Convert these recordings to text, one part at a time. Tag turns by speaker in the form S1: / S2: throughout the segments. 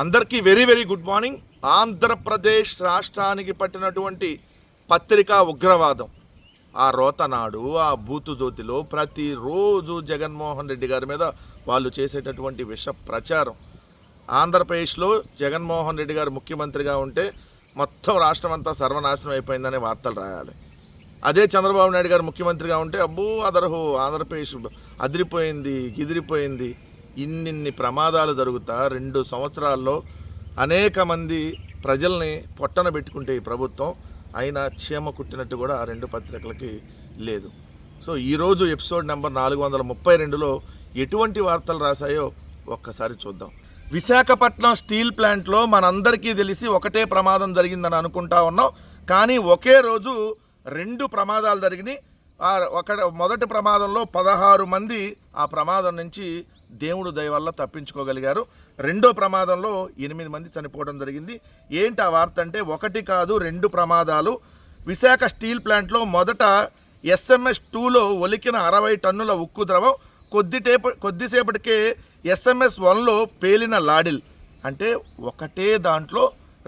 S1: అందరికీ very very good morning. Andhra Pradesh రాష్ట్రానికి పట్టినటువంటి పత్రికా ఉగ్రవాదం, ఆ రోతనాడు, ఆ బూతు జోతిలో ప్రతిరోజు జగన్మోహన్ రెడ్డి గారి మీద వాళ్ళు చేసేటటువంటి విష ప్రచారం. ఆంధ్రప్రదేశ్లో జగన్మోహన్ రెడ్డి గారు ముఖ్యమంత్రిగా ఉంటే మొత్తం రాష్ట్రం అంతా సర్వనాశనం అయిపోయిందనే వార్తలు రాయాలి. అదే చంద్రబాబు నాయుడు గారు ముఖ్యమంత్రిగా ఉంటే అబ్బో అదరహో ఆంధ్రప్రదేశ్ అదిరిపోయింది, గిదిరిపోయింది. ఇన్నిన్ని ప్రమాదాలు జరుగుతా 2 సంవత్సరాల్లో అనేక మంది ప్రజల్ని పొట్టన పెట్టుకుంటే ఈ ప్రభుత్వం అయినా చీమ కుట్టినట్టు కూడా ఆ 2 పత్రికలకి లేదు. సో ఈరోజు ఎపిసోడ్ నెంబర్ 432లో ఎటువంటి వార్తలు రాశాయో ఒక్కసారి చూద్దాం. విశాఖపట్నం స్టీల్ ప్లాంట్లో మనందరికీ తెలిసి ఒకటే ప్రమాదం జరిగిందని అనుకుంటా ఉన్నాం. కానీ ఒకే రోజు 2 ప్రమాదాలు జరిగినాయి. మొదటి ప్రమాదంలో 16 మంది ఆ ప్రమాదం నుంచి దేవుడు దయ వల్ల తప్పించుకోగలిగారు. రెండో ప్రమాదంలో 8 మంది చనిపోవడం జరిగింది. ఏంటి ఆ వార్త అంటే, 1 కాదు 2 ప్రమాదాలు. విశాఖ స్టీల్ ప్లాంట్లో మొదట SMS-2లో ఒలికిన 60 టన్నుల ఉక్కు ద్రవం కొద్దిసేపటికే SMS-1లో పేలిన లాడిల్. అంటే ఒకటే దాంట్లో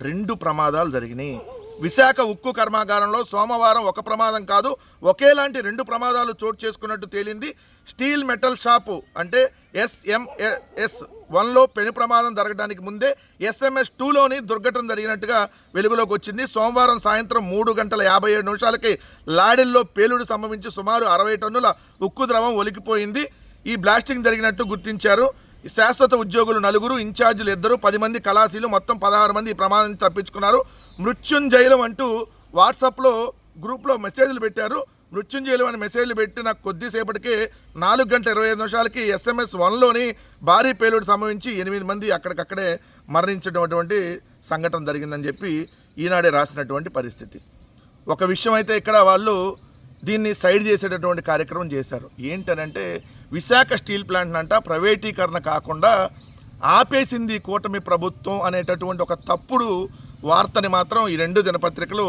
S1: 2 ప్రమాదాలు జరిగినాయి. విశాఖ ఉక్కు కర్మాగారంలో సోమవారం ఒక ప్రమాదం కాదు, ఒకేలాంటి 2 ప్రమాదాలు చోటు చేసుకున్నట్టు తేలింది. స్టీల్ మెటల్ షాపు అంటే SMS-1లో పెను ప్రమాదం జరగడానికి ముందే SMS-2లోని దుర్ఘటన జరిగినట్టుగా వెలుగులోకి వచ్చింది. సోమవారం సాయంత్రం 3:57 లాడిల్లో పేలుడు సంభవించి సుమారు 60 టన్నుల ఉక్కు ద్రవం ఒలికిపోయింది. ఈ బ్లాస్టింగ్ జరిగినట్టు గుర్తించారు. శాశ్వత ఉద్యోగులు 4, ఇన్ఛార్జీలు 2, 10 మంది కళాశీలు, మొత్తం 16 మంది ఈ ప్రమాదం నుంచి తప్పించుకున్నారు. మృత్యుంజయులం అంటూ వాట్సాప్లో గ్రూప్లో మెసేజ్లు పెట్టారు. మృత్యుంజయులం అని మెసేజ్లు పెట్టిన కొద్దిసేపటికే 4:25 SMS-1లోని భారీ పేలుడు సంభవించి 8 మంది అక్కడికక్కడే మరణించినటువంటి సంఘటన జరిగిందని చెప్పి ఈనాడే రాసినటువంటి పరిస్థితి. ఒక విషయం అయితే ఇక్కడ వాళ్ళు దీన్ని సైడ్ చేసేటటువంటి కార్యక్రమం చేశారు. ఏంటనంటే, విశాఖ స్టీల్ ప్లాంట్ అంట ప్రైవేటీకరణ కాకుండా ఆపేసింది కూటమి ప్రభుత్వం అనేటటువంటి ఒక తప్పుడు వార్తని మాత్రం ఈ 2 దినపత్రికలు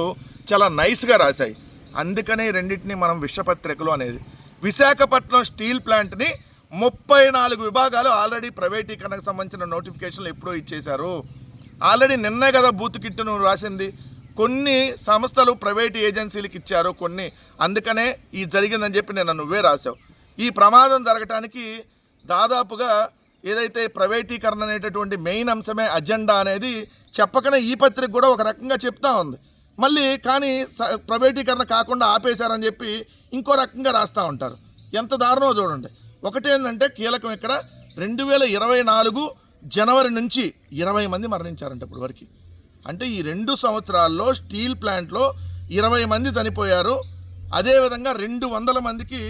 S1: చాలా నైస్గా రాశాయి. అందుకనే ఈ రెండింటిని మనం విషపత్రికలు అనేది. విశాఖపట్నం స్టీల్ ప్లాంట్ని 34 విభాగాలు ఆల్రెడీ ప్రైవేటీకరణకు సంబంధించిన నోటిఫికేషన్లు ఎప్పుడో ఇచ్చేశారు. ఆల్రెడీ నిన్నే కదా బూత్ కిట్టును రాసింది. కొన్ని సంస్థలు ప్రైవేట్ ఏజెన్సీలకు ఇచ్చారు కొన్ని, అందుకనే ఈ జరిగిందని చెప్పి నేను నువ్వే రాశావు. ఈ ప్రమాదం జరగటానికి దాదాపుగా ఏదైతే ప్రైవేటీకరణ అనేటటువంటి మెయిన్ అంశమే అజెండా అనేది చెప్పకనే ఈ పత్రిక కూడా ఒక రకంగా చెప్తా ఉంది. మళ్ళీ కానీ ప్రైవేటీకరణ కాకుండా ఆపేశారని చెప్పి ఇంకో రకంగా రాస్తూ ఉంటారు. ఎంత దారుణమో చూడండి. ఒకటేంటంటే కీలకం ఇక్కడ, 2024 జనవరి నుంచి 20 మంది మరణించారంట ఇప్పటి వరకు. అంటే ఈ 2 సంవత్సరాల్లో స్టీల్ ప్లాంట్లో 20 మంది చనిపోయారు. అదేవిధంగా 200 మందికి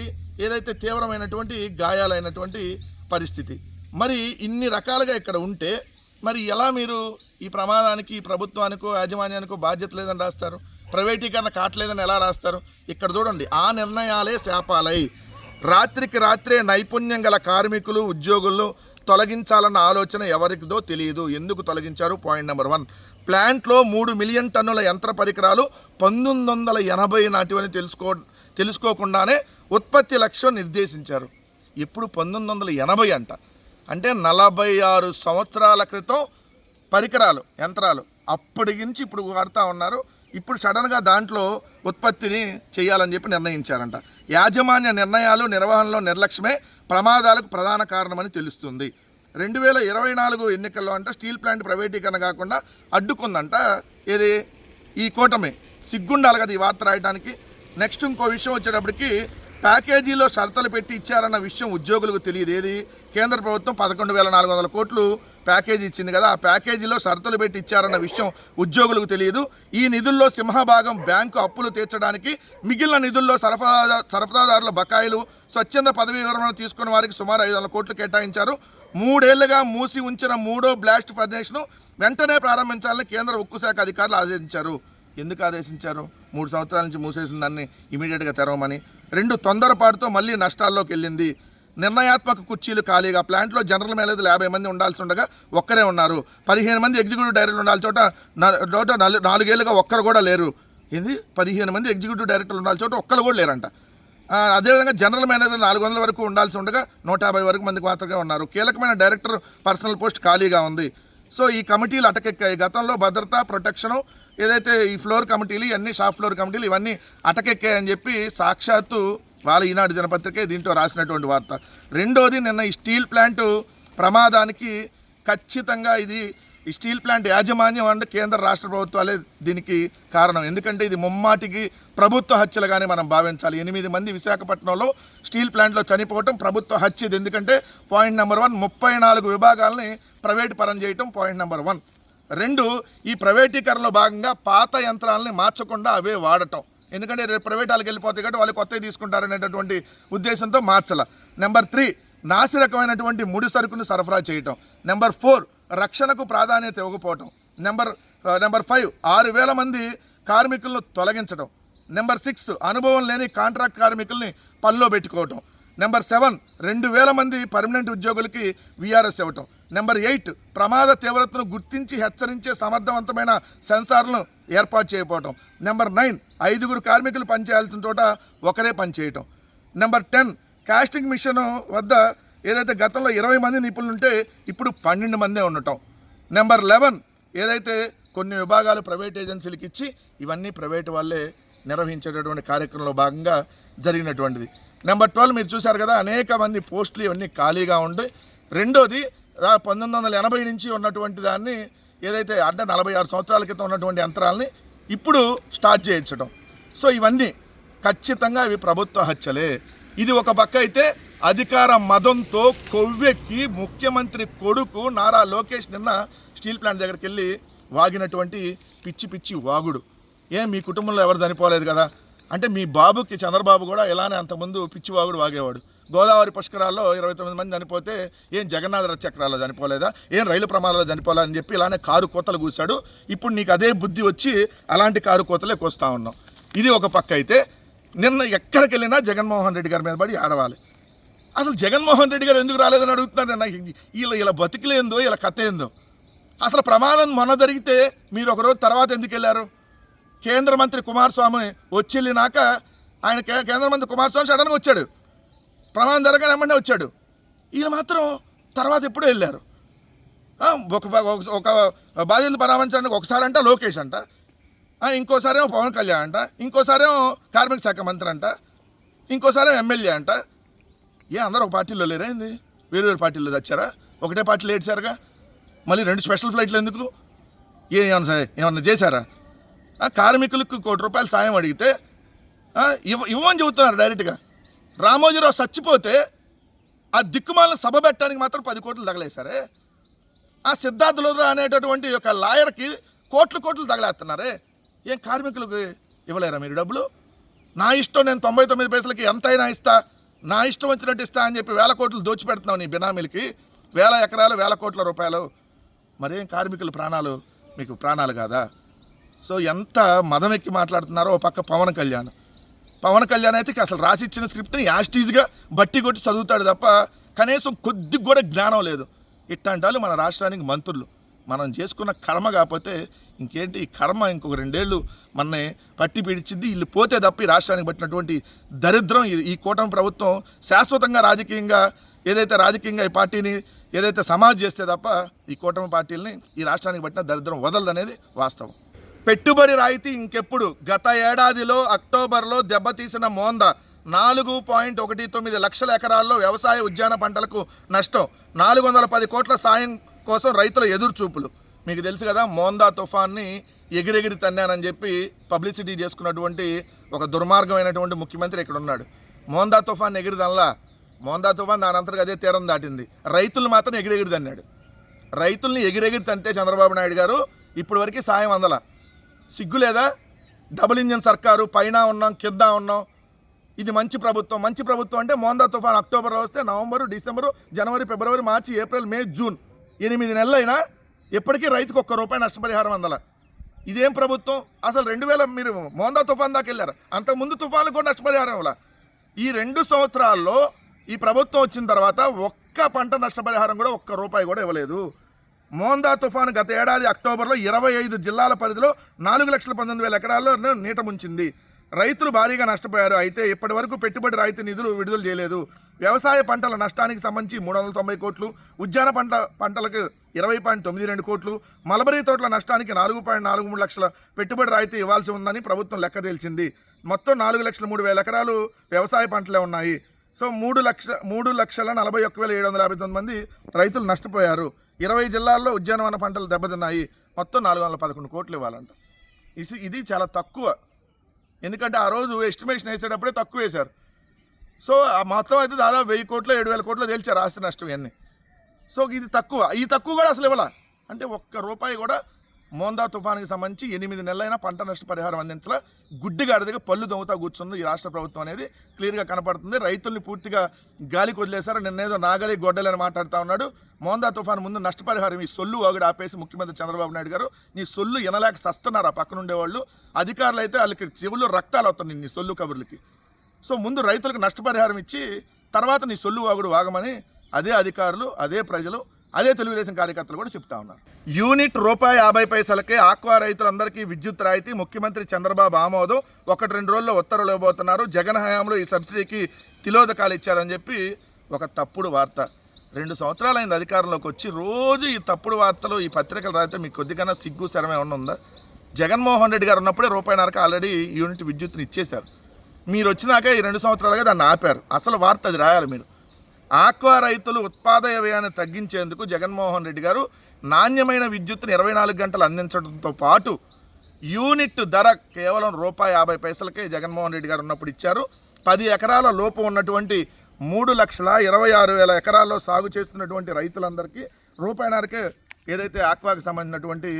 S1: ఏదైతే తీవ్రమైనటువంటి గాయాలైనటువంటి పరిస్థితి. మరి ఇన్ని రకాలుగా ఇక్కడ ఉంటే మరి ఎలా మీరు ఈ ప్రమాదానికి ప్రభుత్వానికో యాజమాన్యానికో బాధ్యత లేదని రాస్తారు? ప్రైవేటీకరణ కావట్లేదని ఎలా రాస్తారు? ఇక్కడ చూడండి, ఆ నిర్ణయాలే శాపాలై రాత్రికి రాత్రే నైపుణ్యం గల కార్మికులు ఉద్యోగులను తొలగించాలన్న ఆలోచన ఎవరికిదో తెలియదు. ఎందుకు తొలగించారు? పాయింట్ నెంబర్ 1, ప్లాంట్లో 3 మిలియన్ టన్నుల యంత్ర పరికరాలు 1980 నాటివని తెలుసుకోకుండానే ఉత్పత్తి లక్ష్యం నిర్దేశించారు. ఇప్పుడు 1980 అంట. అంటే 46 సంవత్సరాల క్రితం పరికరాలు, యంత్రాలు అప్పటి నుంచి ఇప్పుడు వాడుతూ ఉన్నారు. ఇప్పుడు సడన్గా దాంట్లో ఉత్పత్తిని చేయాలని చెప్పి నిర్ణయించారంట. యాజమాన్య నిర్ణయాలు నిర్వహణలో నిర్లక్ష్యమే ప్రమాదాలకు ప్రధాన కారణమని తెలుస్తుంది. 2024 ఎన్నికల్లో అంట స్టీల్ ప్లాంట్ ప్రైవేటీకరణ కాకుండా అడ్డుకుందంట. ఏది? ఈ కూటమి. సిగ్గుండాలి కదా ఈ వార్త రాయడానికి. నెక్స్ట్ ఇంకో విషయం వచ్చేటప్పటికి, ప్యాకేజీలో షరతులు పెట్టి ఇచ్చారన్న విషయం ఉద్యోగులకు తెలియదు. ఏది? కేంద్ర ప్రభుత్వం 11,400 కోట్లు ప్యాకేజీ ఇచ్చింది కదా, ఆ ప్యాకేజీలో షరతులు పెట్టి ఇచ్చారన్న విషయం ఉద్యోగులకు తెలియదు. ఈ నిధుల్లో సింహభాగం బ్యాంకు అప్పులు తీర్చడానికి, మిగిలిన నిధుల్లో సరఫరాదారుల బకాయిలు, స్వచ్ఛంద పదవీ విరమణ తీసుకున్న వారికి సుమారు 500 కోట్లు కేటాయించారు. 3 ఏళ్లుగా మూసి ఉంచిన 3వ బ్లాస్ట్ ఫర్నేస్ను వెంటనే ప్రారంభించాలని కేంద్ర ఉక్కు శాఖ అధికారులు ఆదేశించారు. ఎందుకు ఆదేశించారు? 3 సంవత్సరాల నుంచి మూసేసిన దాన్ని ఇమీడియట్గా తెరవమని. 2, తొందరపాటుతో మళ్ళీ నష్టాల్లోకి వెళ్ళింది. నిర్ణయాత్మక కుర్చీలు ఖాళీగా. ప్లాంట్లో జనరల్ మేనేజర్లు 50 మంది ఉండాల్సి ఉండగా ఒక్కరే ఉన్నారు. 15 మంది ఎగ్జిక్యూటివ్ డైరెక్టర్లు ఉండాల్సి చోట 4 ఏళ్ళుగా ఒక్కరు కూడా లేరు. ఏంది? 15 మంది ఎగ్జిక్యూటివ్ డైరెక్టర్లు ఉండాల్సి చోట ఒక్కరు కూడా లేరంట. అదేవిధంగా జనరల్ మేనేజర్ 400 వరకు ఉండాల్సి ఉండగా 150 వరకు మందికి మాత్రమే ఉన్నారు. కీలకమైన డైరెక్టర్ పర్సనల్ పోస్ట్ ఖాళీగా ఉంది. సో ఈ కమిటీలు అటకెక్కాయి. గతంలో భద్రత ప్రొటెక్షను ఏదైతే ఈ ఫ్లోర్ కమిటీలు ఇవన్నీ షాప్ ఫ్లోర్ కమిటీలు ఇవన్నీ అటకెక్కాయని చెప్పి సాక్షాత్తు వాళ్ళ ఈనాడు దినపత్రికే దీంట్లో రాసినటువంటి వార్త. రెండోది, నిన్న ఈ స్టీల్ ప్లాంటు ప్రమాదానికి ఖచ్చితంగా ఇది ఈ స్టీల్ ప్లాంట్ యాజమాన్యం అంటే కేంద్ర రాష్ట్ర ప్రభుత్వాలే దీనికి కారణం. ఎందుకంటే ఇది ముమ్మాటికి ప్రభుత్వ హత్యలుగానే మనం భావించాలి. 8 మంది విశాఖపట్నంలో స్టీల్ ప్లాంట్లో చనిపోవటం ప్రభుత్వ హత్య. ఇది ఎందుకంటే పాయింట్ నెంబర్ 1, 34 విభాగాలని ప్రైవేట్ పరం చేయటం పాయింట్ నెంబర్ 1. 2, ఈ ప్రైవేటీకరణలో భాగంగా పాత యంత్రాలని మార్చకుండా అవే వాడటం. ఎందుకంటే రేపు ప్రైవేట్ వాళ్ళకి వెళ్ళిపోతాయి కాబట్టి వాళ్ళు కొత్తవి తీసుకుంటారనేటటువంటి ఉద్దేశంతో మార్చాల. నెంబర్ 3, నాసిరకమైనటువంటి ముడి సరుకును సరఫరా చేయటం. నెంబర్ 4, రక్షణకు ప్రాధాన్యత ఇవ్వకపోవటం. నెంబర్ 5, 6,000 మంది కార్మికులను తొలగించడం. నెంబర్ 6, అనుభవం లేని కాంట్రాక్ట్ కార్మికుల్ని పనిలో పెట్టుకోవటం. నెంబర్ 7, 2,000 మంది పర్మనెంట్ ఉద్యోగులకి వీఆర్ఎస్ ఇవ్వటం. నెంబర్ 8, ప్రమాద తీవ్రతను గుర్తించి హెచ్చరించే సమర్థవంతమైన సెన్సార్లను ఏర్పాటు చేయకపోవటం. నెంబర్ 9, 5 కార్మికులు పనిచేయాల్సిన చోట ఒకరే పనిచేయటం. నెంబర్ 10, కాస్టింగ్ మిషన్ వద్ద ఏదైతే గతంలో 20 మంది నిపుణులు ఉంటే ఇప్పుడు 12 మందే ఉండటం. నెంబర్ 11, ఏదైతే కొన్ని విభాగాలు ప్రైవేట్ ఏజెన్సీలకు ఇచ్చి ఇవన్నీ ప్రైవేట్ వాళ్ళే నిర్వహించేటటువంటి కార్యక్రమంలో భాగంగా జరిగినటువంటిది. నెంబర్ 12 మీరు చూశారు కదా, అనేక మంది పోస్టులు ఇవన్నీ ఖాళీగా ఉండి. రెండోది, 1980 నుంచి ఉన్నటువంటి దాన్ని ఏదైతే అంటే 46 సంవత్సరాల క్రితం ఉన్నటువంటి యంత్రాలని ఇప్పుడు స్టార్ట్ చేయించడం. సో ఇవన్నీ ఖచ్చితంగా ఇవి ప్రభుత్వ హత్యలే. ఇది ఒక పక్క అయితే, అధికార మదంతో కొవ్వెక్కి ముఖ్యమంత్రి కొడుకు నారా లోకేష్ నిన్న స్టీల్ ప్లాంట్ దగ్గరికి వెళ్ళి వాగినటువంటి పిచ్చి పిచ్చి వాగుడు. మీ కుటుంబంలో ఎవరు చనిపోలేదు కదా అంటే, మీ బాబుకి చంద్రబాబు కూడా ఇలానే అంతకుముందు పిచ్చి వాగుడు వాగేవాడు. గోదావరి పుష్కరాల్లో 29 మంది చనిపోతే జగన్నాథ రథ చక్రాల్లో చనిపోలేదా, రైలు ప్రమాదాల్లో చనిపోలేదా అని చెప్పి ఇలానే కారు కోతలు కూశాడు. ఇప్పుడు నీకు అదే బుద్ధి వచ్చి అలాంటి కారు కోతలే కోస్తా ఉన్నాం. ఇది ఒక పక్క అయితే, నిన్న ఎక్కడికి వెళ్ళినా జగన్మోహన్ రెడ్డి గారి మీద పడి ఆడవాలి. అసలు జగన్మోహన్ రెడ్డి గారు ఎందుకు రాలేదని అడుగుతున్నాడు. నాకు ఇలా బతికిలేందో ఇలా కథ ఏందో. అసలు ప్రమాదం మొన్న జరిగితే మీరు ఒకరోజు తర్వాత ఎందుకు వెళ్ళారు? కేంద్ర మంత్రి కుమారస్వామి వచ్చి వెళ్ళినాక ఆయన కేంద్ర మంత్రి కుమారస్వామి సడన్గా వచ్చాడు, ప్రమాదం జరగగానే వెంటనే వచ్చాడు. ఈయన మాత్రం తర్వాత ఎప్పుడూ వెళ్ళారు. ఒక బాధ్యతలు పరామర్శించడానికి ఒకసారి అంట లోకేష్ అంట, ఇంకోసారేమో పవన్ కళ్యాణ్ అంట, ఇంకోసారేమో కార్మిక శాఖ మంత్రి అంట, ఇంకోసారేమో ఎమ్మెల్యే అంట. అందరూ ఒక పార్టీలో లేరైంది? వేరు పార్టీల్లో తెచ్చారా? ఒకటే పార్టీలో ఏడ్చారుగా. మళ్ళీ 2 స్పెషల్ ఫ్లైట్లు ఎందుకు? ఏమన్నా చేశారా? కార్మికులకు ₹1 కోటి సాయం అడిగితే ఇవ్వని చెబుతున్నారు డైరెక్ట్గా. రామోజీరావు చచ్చిపోతే ఆ దిక్కుమాలను సభ పెట్టడానికి మాత్రం 10 కోట్లు తగలేశారే. ఆ సిద్ధార్థ లోధా అనేటటువంటి ఒక లాయర్కి కోట్లు తగలేస్తున్నారే. కార్మికులకు ఇవ్వలేరా మీరు డబ్బులు? నా ఇష్టం, నేను 99 పైసలకి ఎంతైనా ఇస్తా, నా ఇష్టం వచ్చినట్టు ఇస్తా అని చెప్పి 1,000 కోట్లు దోచిపెడుతున్నావు నీ బినామీలకి, 1,000 ఎకరాలు 1,000 కోట్ల రూపాయలు. మరేం కార్మికుల ప్రాణాలు మీకు ప్రాణాలు కాదా? సో ఎంత మదం ఎక్కి మాట్లాడుతున్నారో. ఓ పక్క పవన్ కళ్యాణ్ అయితే అసలు రాసిచ్చిన స్క్రిప్ట్ని యాస్టీజ్గా బట్టి కొట్టి చదువుతాడు తప్ప కనీసం కొద్దిగా కూడా జ్ఞానం లేదు. ఇట్లాంటి వాళ్ళు మన రాష్ట్రానికి మంత్రులు. మనం చేసుకున్న కర్మ కాకపోతే ఇంకేంటి, ఈ కర్మ ఇంకొక 2 ఏళ్ళు మనని పట్టి పీడిచింది. వీళ్ళు పోతే తప్ప ఈ రాష్ట్రానికి పట్టినటువంటి దరిద్రం ఈ కూటమి ప్రభుత్వం శాశ్వతంగా రాజకీయంగా ఈ పార్టీని ఏదైతే సమాజ్ చేస్తే తప్ప ఈ కూటమి పార్టీలని ఈ రాష్ట్రానికి పట్టిన దరిద్రం వదలదనేది వాస్తవం. పెట్టుబడి రాయితీ ఇంకెప్పుడు? గత ఏడాదిలో అక్టోబర్లో దెబ్బతీసిన మోందా 4.19 లక్షల ఎకరాల్లో వ్యవసాయ ఉద్యాన పంటలకు నష్టం. 410 కోట్ల సాయం కోసం రైతుల ఎదురుచూపులు. మీకు తెలుసు కదా, మోందా తుఫాన్ని ఎగిరెగిరి తన్నానని చెప్పి పబ్లిసిటీ చేసుకున్నటువంటి ఒక దుర్మార్గమైనటువంటి ముఖ్యమంత్రి ఇక్కడ ఉన్నాడు. మోందా తుఫాన్ ఎగిరిదల్లా, మోందా తుఫాన్ దానంతటికి అదే తీరం దాటింది. రైతులు మాత్రం ఎగిరెగిరి తన్నాడు. రైతుల్ని ఎగిరెగిరి తంతే చంద్రబాబు నాయుడు గారు ఇప్పటి వరకు సాయం అందల. సిగ్గు లేదా? డబుల్ ఇంజన్ సర్కారు, పైన ఉన్నాం కింద ఉన్నాం. ఇది మంచి ప్రభుత్వం అంటే మోందా తుఫాన్ అక్టోబర్లో వస్తే నవంబరు, డిసెంబరు, జనవరి, ఫిబ్రవరి, మార్చి, ఏప్రిల్, మే, జూన్ 8 నెలలైనా ఎప్పటికీ రైతుకు ₹1 నష్టపరిహారం అందల. ఇదేం ప్రభుత్వం? అసలు 2000 మీరు మోందా తుఫాన్ దాకా వెళ్ళారు, అంతకుముందు తుఫాన్లు కూడా నష్టపరిహారం ఇవ్వాల. ఈ 2 సంవత్సరాల్లో ఈ ప్రభుత్వం వచ్చిన తర్వాత ఒక్క పంట నష్టపరిహారం కూడా ₹1 కూడా ఇవ్వలేదు. మోందా తుఫాను గత ఏడాది అక్టోబర్లో 25 జిల్లాల పరిధిలో 4,19,000 ఎకరాల్లో నీట ముంచింది. రైతులు భారీగా నష్టపోయారు. అయితే ఇప్పటి వరకు పెట్టుబడి రాయితీ నిధులు విడుదల చేయలేదు. వ్యవసాయ పంటల నష్టానికి సంబంధించి 390 కోట్లు, ఉద్యాన పంటలకు 20.92 కోట్లు, మలబరీ తోటల నష్టానికి 4.43 లక్షల పెట్టుబడి రాయితీ ఇవ్వాల్సి ఉందని ప్రభుత్వం లెక్క తేల్చింది. మొత్తం 4,03,000 ఎకరాలు వ్యవసాయ పంటలే ఉన్నాయి. సో 3,41,759 మంది రైతులు నష్టపోయారు. 20 జిల్లాల్లో ఉద్యానవన పంటలు దెబ్బతిన్నాయి. మొత్తం 411 కోట్లు ఇవ్వాలంట. ఇది చాలా తక్కువ. ఎందుకంటే ఆ రోజు ఎస్టిమేషన్ వేసేటప్పుడే తక్కువ వేశారు. సో ఆ మొత్తం అయితే దాదాపు 1000 కోట్లు 7,000 కోట్లు తేల్చారు ఆస్తి నష్టం ఇవన్నీ. సో ఇది తక్కువ. ఈ తక్కువ కూడా అసలు ఇవ్వాల అంటే ₹1 కూడా మోందా తుఫానికి సంబంధించి 8 నెలలైనా పంట నష్ట పరిహారం అందించాల. గుడ్డిగాడిదిగా పళ్ళు దొంగతా కూర్చుంది ఈ రాష్ట్ర ప్రభుత్వం అనేది క్లియర్గా కనపడుతుంది. రైతుల్ని పూర్తిగా గాలికి వదిలేశారు. నిన్నేదో నాగలి గొడ్డలని మాట్లాడుతూ ఉన్నాడు. మోందా తుఫాను ముందు నష్టపరిహారం ఈ సొల్లు వాగుడు ఆపేసి ముఖ్యమంత్రి చంద్రబాబు నాయుడు గారు నీ సొల్లు వినలేక సస్తున్నారు ఆ పక్కన ఉండేవాళ్ళు. అధికారులు అయితే వాళ్ళకి చెవుల్లో రక్తాలు అవుతున్నాయి నీ సొల్లు కబుర్లకి. సో ముందు రైతులకు నష్టపరిహారం ఇచ్చి తర్వాత నీ సొల్లు వాగుడు వాగమని అదే అధికారులు, అదే ప్రజలు, అదే తెలుగుదేశం కార్యకర్తలు కూడా చెప్తా ఉన్నారు. యూనిట్ ₹50 ఆక్వా రైతులందరికీ విద్యుత్ రాయితీ ముఖ్యమంత్రి చంద్రబాబు ఆమోదం. 1-2 రోజుల్లో ఉత్తర్వులు ఇవ్వబోతున్నారు. జగన్ హయాంలో ఈ సబ్సిడీకి తిలోదకాలు ఇచ్చారని చెప్పి ఒక తప్పుడు వార్త. 2 సంవత్సరాలైంది అధికారంలోకి వచ్చి రోజు ఈ తప్పుడు వార్తలు ఈ పత్రికలు రాయితే మీకు కొద్దిగా సిగ్గు శరమే ఉందా? జగన్మోహన్ రెడ్డి గారు ఉన్నప్పుడే ₹1.5 ఆల్రెడీ యూనిట్ విద్యుత్తుని ఇచ్చేశారు. మీరు వచ్చినాకే ఈ 2 సంవత్సరాలుగా దాన్ని ఆపారు. అసలు వార్త అది రాయాలి మీరు. ఆక్వా రైతులు ఉత్పాదక వ్యయాన్ని తగ్గించేందుకు జగన్మోహన్ రెడ్డి గారు నాణ్యమైన విద్యుత్తును 24 గంటలు అందించడంతో పాటు యూనిట్ ధర కేవలం ₹50 జగన్మోహన్ రెడ్డి గారు ఉన్నప్పుడు ఇచ్చారు. 10 ఎకరాల లోపు ఉన్నటువంటి 3,26,000 ఎకరాల్లో సాగు చేస్తున్నటువంటి రైతులందరికీ ₹1.5 ఏదైతే ఆక్వాకి సంబంధించినటువంటి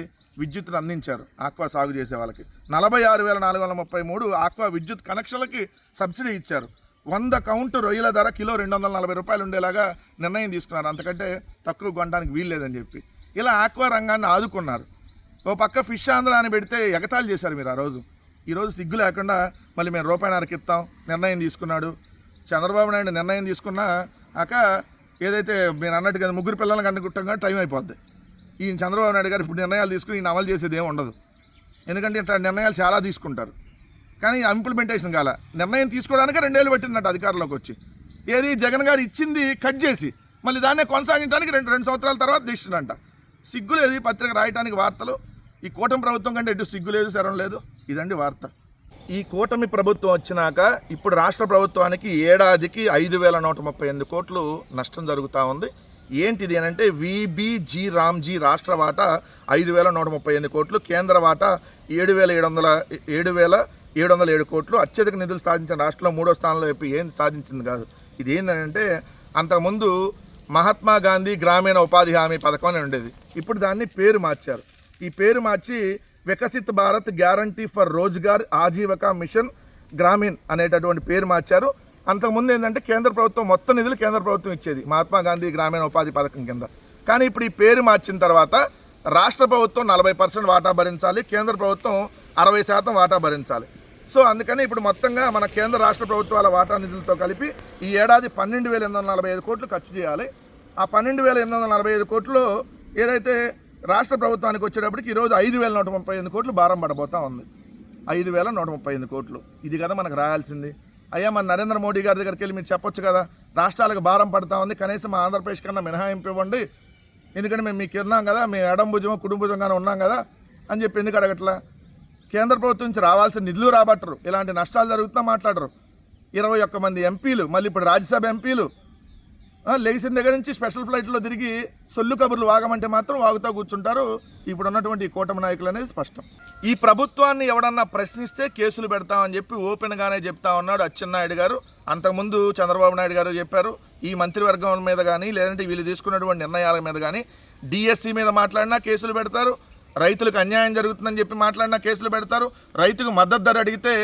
S1: విద్యుత్తును అందించారు. ఆక్వా సాగు చేసే వాళ్ళకి 46,433 ఆక్వా విద్యుత్ కనెక్షన్లకి సబ్సిడీ ఇచ్చారు. 100 కౌంటు రొయ్యల ధర కిలో ₹240 ఉండేలాగా నిర్ణయం తీసుకున్నారు. అంతకంటే తక్కువ కొనడానికి వీల్లేదని చెప్పి ఇలా ఆక్వా రంగాన్ని ఆదుకున్నారు. ఓ పక్క ఫిష్ ఆంధ్ర అని పెడితే ఎగతాళి చేశారు మీరు ఆ రోజు. ఈరోజు సిగ్గు లేకుండా మళ్ళీ మేము ₹1.5 ఇస్తాం నిర్ణయం తీసుకున్నాడు చంద్రబాబు నాయుడు. నిర్ణయం తీసుకున్నాక ఏదైతే మీరు అన్నట్టుగా 3 పిల్లలకు అనుకుంటాం టైం అయిపోద్ది. ఈ చంద్రబాబు నాయుడు గారు ఇప్పుడు నిర్ణయాలు తీసుకుని ఈయన అమలు చేసేది ఏమి ఉండదు. ఎందుకంటే ఇట్లా నిర్ణయాలు చాలా తీసుకుంటారు కానీ ఇంప్లిమెంటేషన్ కాల. నిర్ణయం తీసుకోవడానికి 2 ఏళ్ళు పట్టిందట అధికారంలోకి వచ్చి. ఏది జగన్ గారు ఇచ్చింది కట్ చేసి మళ్ళీ దాన్నే కొనసాగించడానికి 2 సంవత్సరాల తర్వాత డిసిషన్ అంట. సిగ్గు లేదు ఈ పత్రిక రాయడానికి వార్తలు. ఈ కూటమి ప్రభుత్వం కంటే ఎటు సిగ్గు లేదు శరం లేదు. ఇదండి వార్త. ఈ కూటమి ప్రభుత్వం వచ్చినాక ఇప్పుడు రాష్ట్ర ప్రభుత్వానికి ఏడాదికి 5,138 కోట్లు నష్టం జరుగుతూ ఉంది. ఏంటిది అని అంటే విబిజీ రామ్జీ రాష్ట్ర వాటా 5,138 కోట్లు, కేంద్ర వాటా 7,707 కోట్లు. అత్యధిక నిధులు సాధించిన రాష్ట్రంలో 3వ స్థానంలో చెప్పి ఏం సాధించింది కాదు. ఇది ఏంటంటే అంతకుముందు మహాత్మా గాంధీ గ్రామీణ ఉపాధి హామీ పథకం అని ఉండేది. ఇప్పుడు దాన్ని పేరు మార్చారు. ఈ పేరు మార్చి Viksit Bharat guarantee for Rozgar Ajeevika mission Gramin అనేటటువంటి పేరు మార్చారు. అంతకుముందు ఏంటంటే కేంద్ర ప్రభుత్వం మొత్తం నిధులు కేంద్ర ప్రభుత్వం ఇచ్చేది మహాత్మా గాంధీ గ్రామీణ ఉపాధి పథకం కింద. కానీ ఇప్పుడు ఈ పేరు మార్చిన తర్వాత రాష్ట్ర ప్రభుత్వం 40% వాటా భరించాలి, కేంద్ర ప్రభుత్వం 60% వాటా భరించాలి. సో అందుకని ఇప్పుడు మొత్తంగా మన కేంద్ర రాష్ట్ర ప్రభుత్వాల వాటా నిధులతో కలిపి ఈ ఏడాది 12,845 కోట్లు ఖర్చు చేయాలి. ఆ 12,845 కోట్లు ఏదైతే రాష్ట్ర ప్రభుత్వానికి వచ్చేటప్పటికి ఈరోజు 5,138 కోట్లు భారం పడబోతా ఉంది. 5,138 కోట్లు. ఇది కదా మనకు రాయాల్సింది. అయ్యా మన నరేంద్ర మోడీ గారి దగ్గరికి వెళ్ళి మీరు చెప్పొచ్చు కదా రాష్ట్రాలకు భారం పడతా ఉంది, కనీసం మా ఆంధ్రప్రదేశ్ కన్నా మినహాయింపు ఇవ్వండి, ఎందుకంటే మేము మీకు ఉన్నాం కదా, మేము ఎడం భుజం కుటుంబ భుజంగానే ఉన్నాం కదా అని చెప్పి ఎందుకు అడగట్లా? కేంద్ర ప్రభుత్వం నుంచి రావాల్సిన నిధులు రాబట్టరు, ఇలాంటి నష్టాలు జరుగుతున్నా మాట్లాడరు. 21 మంది ఎంపీలు, మళ్ళీ ఇప్పుడు రాజ్యసభ ఎంపీలు లేచిన దగ్గర నుంచి స్పెషల్ ఫ్లైట్లో తిరిగి సొల్లు కబుర్లు వాగమంటే మాత్రం వాగుతూ కూర్చుంటారు ఇప్పుడు ఉన్నటువంటి కూటమి నాయకులు అనేది స్పష్టం. ఈ ప్రభుత్వాన్ని ఎవడన్నా ప్రశ్నిస్తే కేసులు పెడతామని చెప్పి ఓపెన్గానే చెప్తా ఉన్నాడు అచ్చెన్నాయుడు గారు. అంతకుముందు చంద్రబాబు నాయుడు గారు చెప్పారు ఈ మంత్రివర్గం మీద కానీ లేదంటే వీళ్ళు తీసుకున్నటువంటి నిర్ణయాల మీద కానీ డిఎస్సి మీద మాట్లాడినా కేసులు పెడతారు, రైతులకు అన్యాయం జరుగుతుందని చెప్పి మాట్లాడినా కేసులు పెడతారు, రైతుకు మద్దతు ధర అడిగితే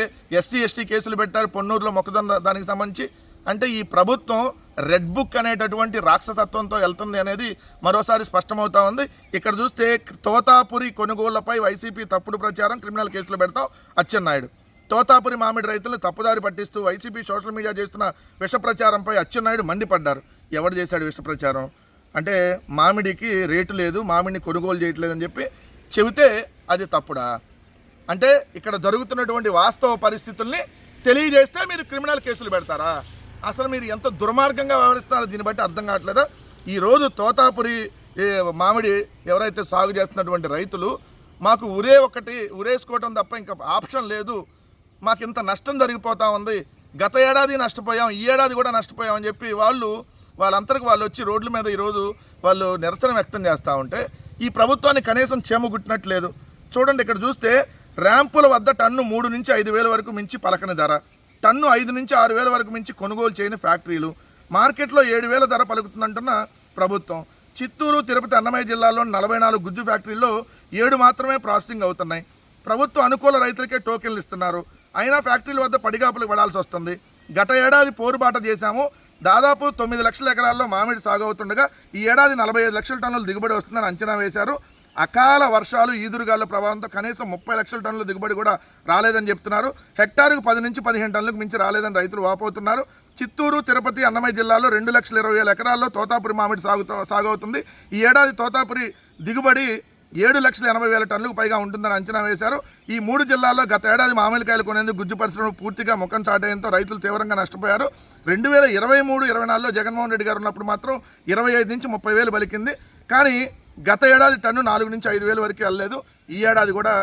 S1: ఎస్సీ ఎస్టీ కేసులు పెట్టారు పొన్నూరులో మొక్కజొన్న దానికి సంబంధించి. అంటే ఈ ప్రభుత్వం రెడ్ బుక్ అనేటటువంటి రాక్షసత్వంతో వెళ్తుంది అనేది మరోసారి స్పష్టమవుతా ఉంది. ఇక్కడ చూస్తే తోతాపురి కొనుగోళ్లపై వైసీపీ తప్పుడు ప్రచారం, క్రిమినల్ కేసులు పెడతాం అచ్చెన్నాయుడు. తోతాపురి మామిడి రైతులను తప్పుదారి పట్టిస్తూ వైసీపీ సోషల్ మీడియా చేస్తున్న విష ప్రచారంపై అచ్చెన్నాయుడు మండిపడ్డారు. ఎవరు చేశాడు విష ప్రచారం అంటే మామిడికి రేటు లేదు, మామిడిని కొనుగోలు చేయట్లేదని చెప్పి చెబితే అది తప్పుడా? అంటే ఇక్కడ జరుగుతున్నటువంటి వాస్తవ పరిస్థితుల్ని తెలియజేస్తే మీరు క్రిమినల్ కేసులు పెడతారా? అసలు మీరు ఎంత దుర్మార్గంగా వ్యవహరిస్తున్నారో దీన్ని బట్టి అర్థం కావట్లేదా? ఈరోజు తోతాపురి మామిడి ఎవరైతే సాగు చేస్తున్నటువంటి రైతులు మాకు ఉరేసుకోవటం తప్ప ఇంకా ఆప్షన్ లేదు, మాకు ఇంత నష్టం జరిగిపోతూ ఉంది, గత ఏడాది నష్టపోయాం, ఈ ఏడాది కూడా నష్టపోయాం అని చెప్పి వాళ్ళందరికీ వాళ్ళు వచ్చి రోడ్ల మీద ఈరోజు వాళ్ళు నిరసన వ్యక్తం చేస్తూ ఉంటే ఈ ప్రభుత్వాన్ని కనీసం చేమగుట్టినట్లేదు. చూడండి, ఇక్కడ చూస్తే ర్యాంపుల వద్ద టన్ను 3 నుంచి 5 వేల వరకు మించి పలకని ధర, టన్ను 5 నుంచి 6 వేల వరకు మించి కొనుగోలు చేయని ఫ్యాక్టరీలు, మార్కెట్లో 7,000 ధర పలుకుతుందంటున్న ప్రభుత్వం. చిత్తూరు, తిరుపతి, అన్నమయ్య జిల్లాలో 44 గుజ్జు ఫ్యాక్టరీల్లో 7 మాత్రమే ప్రాసెసింగ్ అవుతున్నాయి. ప్రభుత్వం అనుకూల రైతులకే టోకెన్లు ఇస్తున్నారు, అయినా ఫ్యాక్టరీల వద్ద పడిగాపులకు పడాల్సి వస్తుంది. గత ఏడాది పోరుబాట చేశాము, దాదాపు 9 లక్షల ఎకరాల్లో మామిడి సాగు అవుతుండగా ఈ ఏడాది 45 లక్షల టన్నుల దిగుబడి వస్తుందని అంచనా వేశారు. అకాల వర్షాలు, ఈదురుగాల ప్రభావంతో కనీసం 30 లక్షల టన్నుల దిగుబడి కూడా రాలేదని చెప్తున్నారు. హెక్టారుకు 10 నుంచి 15 టన్నులకు మించి రాలేదని రైతులు వాపోతున్నారు. చిత్తూరు, తిరుపతి, అన్నమయ్య జిల్లాలో 2,20,000 ఎకరాల్లో తోతాపురి మామిడి సాగు అవుతుంది. ఈ ఏడాది తోతాపురి దిగుబడి 7,80,000 టన్నులకు పైగా ఉంటుందని అంచనా వేశారు. ఈ 3 జిల్లాల్లో గత ఏడాది మామిడికాయలు కొనేందుకు గుజ్జు పరిశ్రమ పూర్తిగా ముఖం చాటేయడంతో రైతులు తీవ్రంగా నష్టపోయారు. 2023-24లో జగన్మోహన్ రెడ్డి గారు ఉన్నప్పుడు మాత్రం 25 నుంచి 30,000 పలికింది. కానీ గత ఏడాది టన్ను 4 నుంచి 5,000 వరకు వెళ్ళలేదు. ఈ ఏడాది కూడా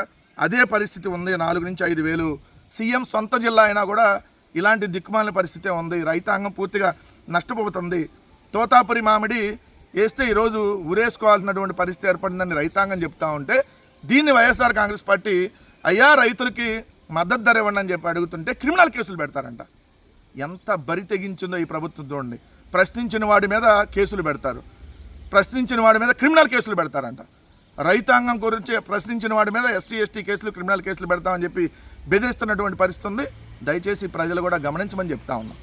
S1: అదే పరిస్థితి ఉంది, 4 నుంచి 5,000. సీఎం సొంత జిల్లా అయినా కూడా ఇలాంటి దిక్కుమాలిన పరిస్థితే ఉంది. రైతాంగం పూర్తిగా నష్టపోతుంది. తోతాపురి మామిడి వేస్తే ఈరోజు ఉరేసుకోవాల్సినటువంటి పరిస్థితి ఏర్పడిందని రైతాంగం చెప్తా ఉంటే దీన్ని వైఎస్ఆర్ కాంగ్రెస్ పార్టీ అయ్యా రైతులకి మద్దతు ధర ఇవ్వండి అని చెప్పి అడుగుతుంటే క్రిమినల్ కేసులు పెడతారంట. ఎంత బరి తెగించిందో ఈ ప్రభుత్వం చూడండి. ప్రశ్నించిన వాడి మీద కేసులు పెడతారు, ప్రశ్నించిన వాడి మీద క్రిమినల్ కేసులు పెడతారంట. రైతాంగం గురించి ప్రశ్నించిన వాడి మీద ఎస్సీ ఎస్టీ కేసులు, క్రిమినల్ కేసులు పెడతామని చెప్పి బెదిరిస్తున్నటువంటి పరిస్థితి ఉంది. దయచేసి ప్రజలు కూడా గమనించమని చెప్తా ఉన్నాం.